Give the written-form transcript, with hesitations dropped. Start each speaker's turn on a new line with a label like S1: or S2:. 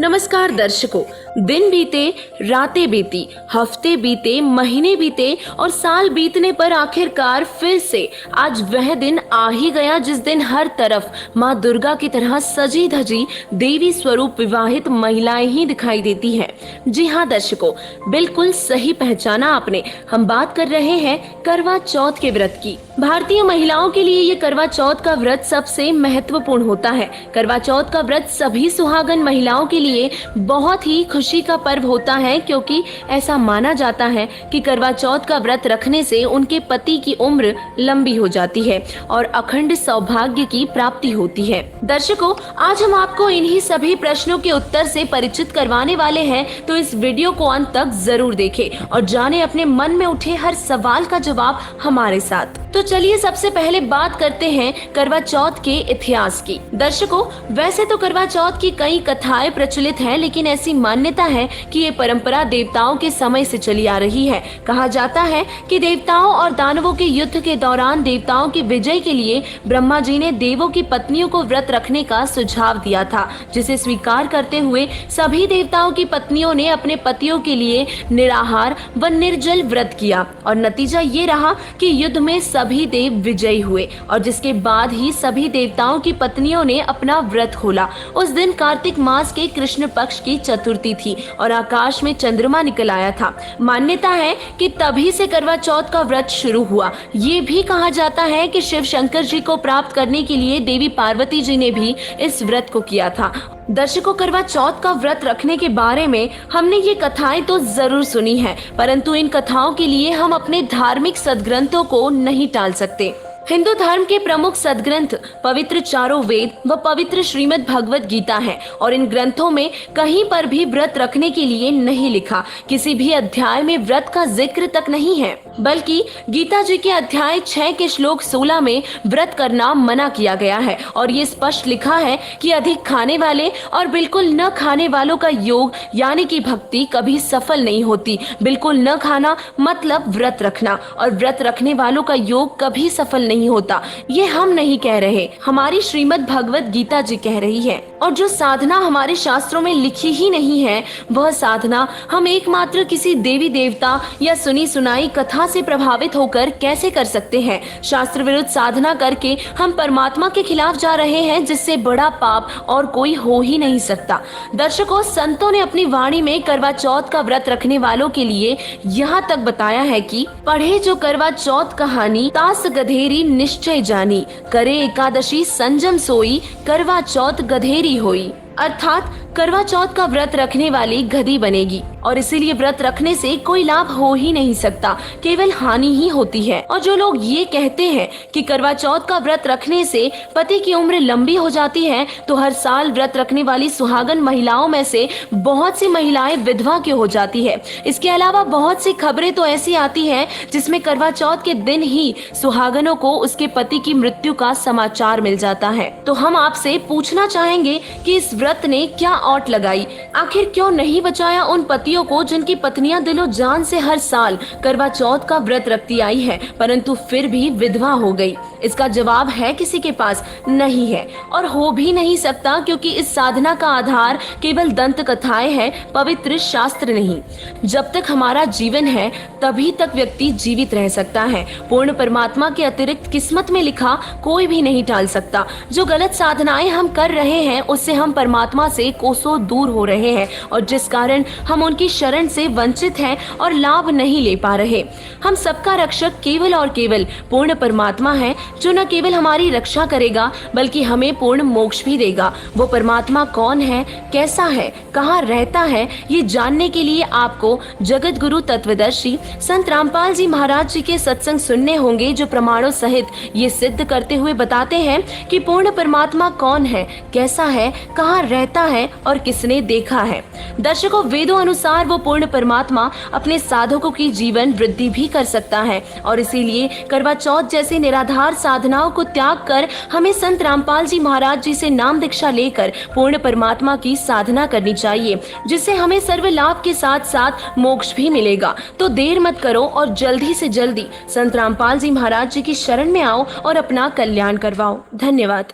S1: नमस्कार दर्शकों, दिन बीते, रातें बीती, हफ्ते बीते, महीने बीते और साल बीतने पर आखिरकार फिर से आज वह दिन आ ही गया जिस दिन हर तरफ माँ दुर्गा की तरह सजी धजी देवी स्वरूप विवाहित महिलाएं ही दिखाई देती हैं। जी हाँ दर्शकों, बिल्कुल सही पहचाना आपने। हम बात कर रहे हैं करवा चौथ के व्रत की। भारतीय महिलाओं के लिए ये करवा चौथ का व्रत सबसे महत्वपूर्ण होता है। करवा चौथ का व्रत सभी सुहागन महिलाओं के लिए बहुत ही खुशी का पर्व होता है, क्योंकि ऐसा माना जाता है कि करवा चौथ का व्रत रखने से उनके पति की उम्र लंबी हो जाती है और अखंड सौभाग्य की प्राप्ति होती है। दर्शकों, आज हम आपको इन्हीं सभी प्रश्नों के उत्तर से परिचित करवाने वाले हैं, तो इस वीडियो को अंत तक जरूर देखें और जाने अपने मन में उठे हर सवाल का जवाब हमारे साथ। तो चलिए सबसे पहले बात करते हैं करवा चौथ के इतिहास की। दर्शकों, वैसे तो करवा चौथ की कई कथाएं प्रचलित हैं, लेकिन ऐसी मान्यता है कि ये परंपरा देवताओं के समय से चली आ रही है। कहा जाता है कि देवताओं और दानवों के युद्ध के दौरान देवताओं की विजय के लिए ब्रह्मा जी ने देवों की पत्नियों को व्रत रखने का सुझाव दिया था, जिसे स्वीकार करते हुए सभी देवताओं की पत्नियों ने अपने पतियों के लिए निराहार व निर्जल व्रत किया और नतीजा ये रहा कि युद्ध में सभी देव विजयी हुए और जिसके बाद ही सभी देवताओं की पत्नियों ने अपना व्रत खोला। उस दिन कार्तिक मास के कृष्ण पक्ष की चतुर्थी थी और आकाश में चंद्रमा निकल आया था। मान्यता है कि तभी से करवा चौथ का व्रत शुरू हुआ। ये भी कहा जाता है कि शिव शंकर जी को प्राप्त करने के लिए देवी पार्वती जी ने भी इस व्रत को किया था। दर्शकों, करवा चौथ का व्रत रखने के बारे में हमने ये कथाएं तो जरूर सुनी है, परंतु इन कथाओं के लिए हम अपने धार्मिक सद्ग्रंथों को नहीं टाल सकते। हिंदू धर्म के प्रमुख सदग्रंथ पवित्र चारों वेद व पवित्र श्रीमद् भगवत गीता है और इन ग्रंथों में कहीं पर भी व्रत रखने के लिए नहीं लिखा। किसी भी अध्याय में व्रत का जिक्र तक नहीं है, बल्कि गीता जी के अध्याय 6 के श्लोक 16 में व्रत करना मना किया गया है और ये स्पष्ट लिखा है कि अधिक खाने वाले और बिल्कुल न खाने वालों का योग यानी कि भक्ति कभी सफल नहीं होती। बिल्कुल न खाना मतलब व्रत रखना, और व्रत रखने वालों का योग कभी सफल नहीं होता। ये हम नहीं कह रहे, हमारी श्रीमद् भगवत गीता जी कह रही है। और जो साधना हमारे शास्त्रों में लिखी ही नहीं है, वह साधना हम एकमात्र किसी देवी देवता या सुनी सुनाई कथा से प्रभावित होकर कैसे कर सकते हैं। शास्त्र विरुद्ध साधना करके हम परमात्मा के खिलाफ जा रहे हैं, जिससे बड़ा पाप और कोई हो ही नहीं सकता। दर्शकों, संतों ने अपनी वाणी में करवा चौथ का व्रत रखने वालों के लिए यहाँ तक बताया है कि पढ़े जो करवा चौथ कहानी, तास गधेरी निश्चय जानी, करे एकादशी संजम सोई, करवा चौथ गधेरी होई। अर्थात करवा चौथ का व्रत रखने वाली गधी बनेगी और इसीलिए व्रत रखने से कोई लाभ हो ही नहीं सकता, केवल हानि ही होती है। और जो लोग ये कहते हैं कि करवा चौथ का व्रत रखने से पति की उम्र लंबी हो जाती है, तो हर साल व्रत रखने वाली सुहागन महिलाओं में से बहुत सी महिलाएं विधवा क्यों हो जाती है। इसके अलावा बहुत सी खबरें तो ऐसी आती है जिसमें करवा चौथ के दिन ही सुहागनों को उसके पति की मृत्यु का समाचार मिल जाता है। तो हम आपसे पूछना चाहेंगे कि इस व्रत ने क्या औट लगाई, आखिर क्यों नहीं बचाया उन पतियों को जिनकी पत्नियां दिलो जान से हर साल करवा चौथ का व्रत रखती आई है, परंतु फिर भी विधवा हो गई। इसका जवाब है किसी के पास नहीं है और हो भी नहीं सकता, क्योंकि इस साधना का आधार केवल दंत कथाएं हैं, पवित्र शास्त्र नहीं। जब तक हमारा जीवन है तभी तक व्यक्ति जीवित रह सकता है। पूर्ण परमात्मा के अतिरिक्त किस्मत में लिखा कोई भी नहीं टाल सकता। जो गलत साधनाएं हम कर रहे हैं उससे हम परमात्मा से कोसों दूर हो रहे हैं और जिस कारण हम उनकी शरण से वंचित हैं और लाभ नहीं ले पा रहे। हम सबका रक्षक केवल और केवल पूर्ण परमात्मा है, जो न केवल हमारी रक्षा करेगा बल्कि हमें पूर्ण मोक्ष भी देगा। वो परमात्मा कौन है, कैसा है, कहाँ रहता है, ये जानने के लिए आपको जगत गुरु तत्वदर्शी संत रामपाल जी महाराज जी के सत्संग सुनने होंगे, जो प्रमाणों सहित ये सिद्ध करते हुए बताते हैं कि पूर्ण परमात्मा कौन है, कैसा है, कहाँ रहता है और किसने देखा है। दर्शकों, वेदों अनुसार वो पूर्ण परमात्मा अपने साधकों की जीवन वृद्धि भी कर सकता है और इसीलिए करवा चौथ जैसे निराधार साधनाओं को त्याग कर हमें संत रामपाल जी महाराज जी से नाम दीक्षा लेकर पूर्ण परमात्मा की साधना करनी चाहिए, जिससे हमें सर्व लाभ के साथ साथ मोक्ष भी मिलेगा। तो देर मत करो और जल्दी से जल्दी संत रामपाल जी महाराज जी की शरण में आओ और अपना कल्याण करवाओ। धन्यवाद।